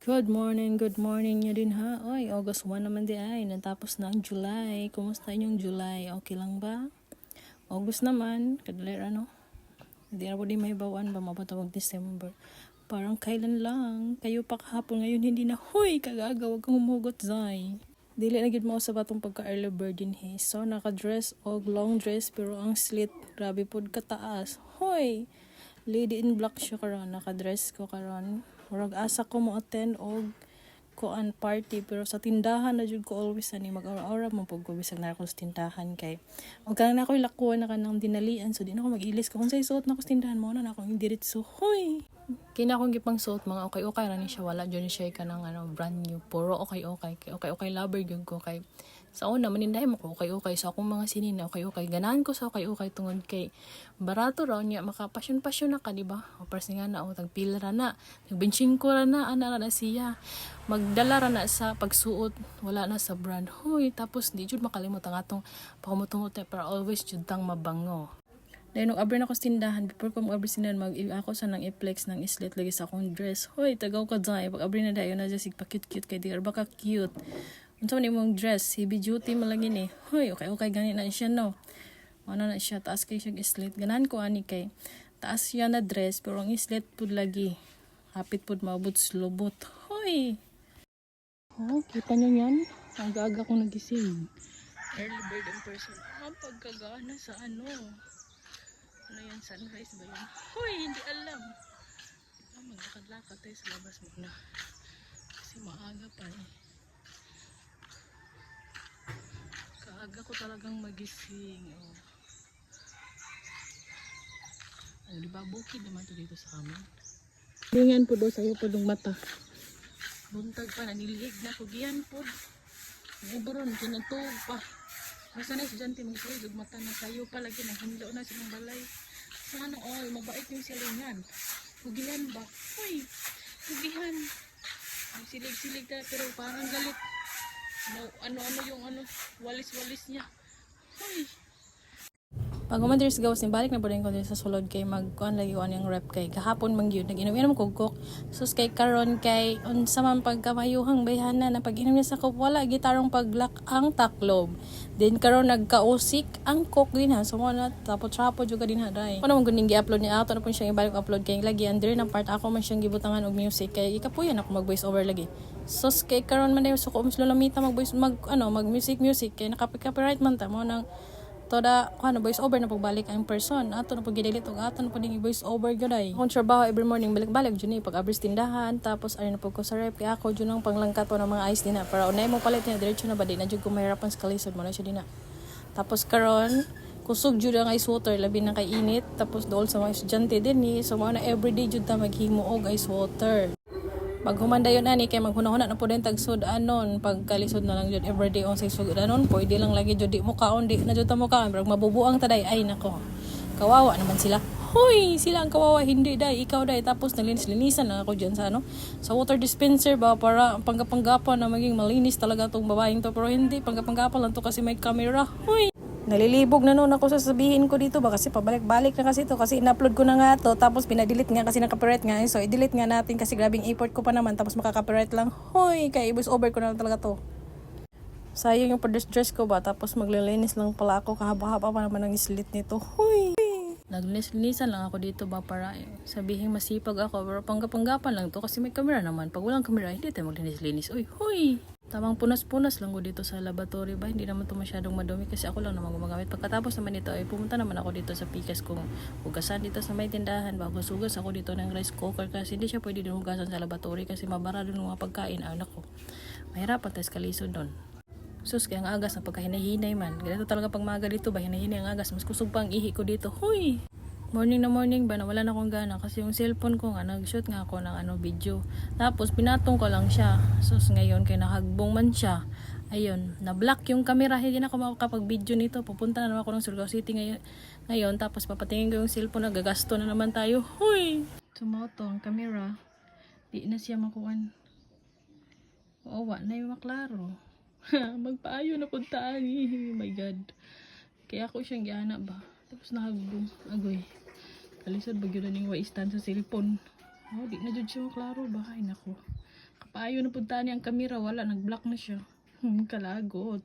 Good morning nyo din ha. Oy, August 1 naman di ay. Natapos na ang July. Kumusta inyong July? Okay lang ba? August naman, kadalera no? Hindi na po di may bawaan ba mapatawag December. Parang kailan lang. Kayo pa kahapon ngayon hindi na. Hoy, kagaga, wag kang humugot, Zay. Dili na gid mo sa batong pagka early bird din he. So naka-dress og long dress pero ang slit grabe pod kataas. Hoy, lady in black siya karon, naka-dress ko karon. Murag asa ko mo attend og kuan party pero sa tindahan na jud ko always ani mag-aura-aura mo pug ko bisag na ako sa tindahan kay og kanang na ako lakuan na kanang dinalian so di na ako mag-ilis ko kung say suot na ko sa tindahan mo na ako yung diretso hoy kina akong gipang suot mga okay ra ni siya wala jud ni siya kanang brand new puro okay lover gyud ko kay sa una manindahay mo ko okay sa akong mga sinina okay ganahan ko sa okay tungod kay barato raw niya makapasyon na ka di ba o pres nga na o tagpila ra na nagbenching ko ra na ana ra na siya magdala ra na sa pagsuot wala na sa brand hoy tapos di jud makalimot ang atong pakamutungot para always jud tang mabango. Dahil nung abri na ko sa tindahan, before ko mag-abri sinan, ako sa nang i-flex ng islet lagi sa akong dress. Hoy, tagaw ka dyan. Pag abri na dayo na dyan, sig pa-cute-cute kay di baka cute. Unsa man imong dress, heavy duty malagi ni. Hoy, okay gani na siya no. Ano na siya, taas kay siya islet. Ganahan ko ani kay, taas siya na dress, pero ang islet pud lagi. Hapit pud maabot slobot. Hoy! Oh, kita niyo yan? Ang gaga kong nagising. Early bird in person. Pagkagana sa ano yan, sunrise ba yun? Hoy, hindi alam. Maglakad-lakad tayo sa labas muna. Kasi maaga pa eh. Kaaga ko talagang magising. Oh. Ano, diba? Bukid naman to dito sa amin. Lingan po doon sa'yo po ng mata. Buntag pa, nanilihig na ko. Giyan po. Buburon, kinatog pa. Basta na estudyante mong suwid, mata na tayo pa lagi na hinlo na silang balay. Sana all, mabait yung silingan. Hugihan ba? Uy, hugihan. Ang silig-silig na pero parang galit. Ano yung walis-walis niya. Uy. Pag umandres gawas ni balik na po rin ko sa sulod kay magkuan lagi ko yung rep kay kahapon man gyud nag-inom kog coke sus kay karon kay unsa man pagkamayuhang bayhana na pag-inom niya sa coke wala gitarong paglak ang taklob then karon nagkausik ang coke din ha so mo na tapos trapo jud din ha dai kuno man gud ning gi-upload ni ato na po siya ibalik upload kay lagi under na part ako man siyang gibutangan og music kay ikapuyan ako mag voice over lagi sus kay karon man dayon so ko lamita mag voice mag music kay naka-copyright man ta mo nang toda voice over na pagbalik ang person ato na pagdidelete og ato na puding voice over gyuday akong trabaho every morning balik jud pag abris tindahan tapos ari na pud ko sa rep kay ako jud nang panglangkat na mga ice dinha para unay mo palit niya diretso na ba di na jud ko mahirapan sa kalisod mo na siya dinha tapos karon kusog jud ang ice water labi na kay init tapos dool sa mga estudyante din ni so mo na everyday jud ta maghimo og ice water. Pag humandayon ani kay maghunahuna na po din tagsud anon pagkalisod na lang jud everyday on say sugod anon pwede lang lagi jud di mo kaon di na jud ta mo kaon pero mabubuang taday ay nako kawawa naman sila hoy sila ang kawawa hindi day ikaw day tapos nalinis-linisan lang ako diyan sa sa water dispenser ba para panggapanggapan na maging malinis talaga tong babaeng to pero hindi panggapanggapan lang to kasi may camera hoy nalilibog na noon ako sasabihin ko dito ba kasi pabalik-balik na kasi to kasi in-upload ko na nga to tapos pina-delete nga kasi naka-copyright nga so i-delete nga natin kasi grabing effort ko pa naman tapos makaka-copyright lang hoy kaya i-voice over ko na lang talaga to sayang yung dress ko ba tapos maglilinis lang pala ako kahaba-haba pa naman ang slit nito hoy naglinis-linisan lang ako dito ba para sabihin masipag ako pero panggapanggapan lang to kasi may camera naman pag walang camera hindi tayo maglinis-linis hoy tamang punas-punas lang ko dito sa laboratory ba hindi naman to masyadong madumi kasi ako lang naman gumagamit pagkatapos naman ito ay pumunta naman ako dito sa Pikas kung hugasan dito sa may tindahan bago sugas ako dito ng rice cooker kasi hindi siya pwede din hugasan sa laboratory kasi mabara din mga pagkain nako mahirapan tayo kalisod doon sus kaya ang agas na pagkahinahinay man ganito talaga pag maga dito ba hinahinay ang agas mas kusog pa ang ihi ko dito huy morning na morning ba na wala na akong gana kasi yung cellphone ko nga nag-shoot nga ako ng video tapos pinatong ko lang siya sus ngayon kay nakagbong man siya ayun na-block yung camera hindi na ako makakapag-video nito pupunta na naman ako ng Surigao City ngayon tapos papatingin ko yung cellphone nagagasto na naman tayo huy tumoto ang camera di na siya makuhan owa na yung maklaro magpaayo na puntaan oh my god kaya ako siyang giana ba tapos nakagbong agoy kalisod bagyo na ning wa stand sa cellphone di na jud siya klaro ba ay nako Paayo na punta niya ang kamera, wala, nag-block na siya. Kalagot.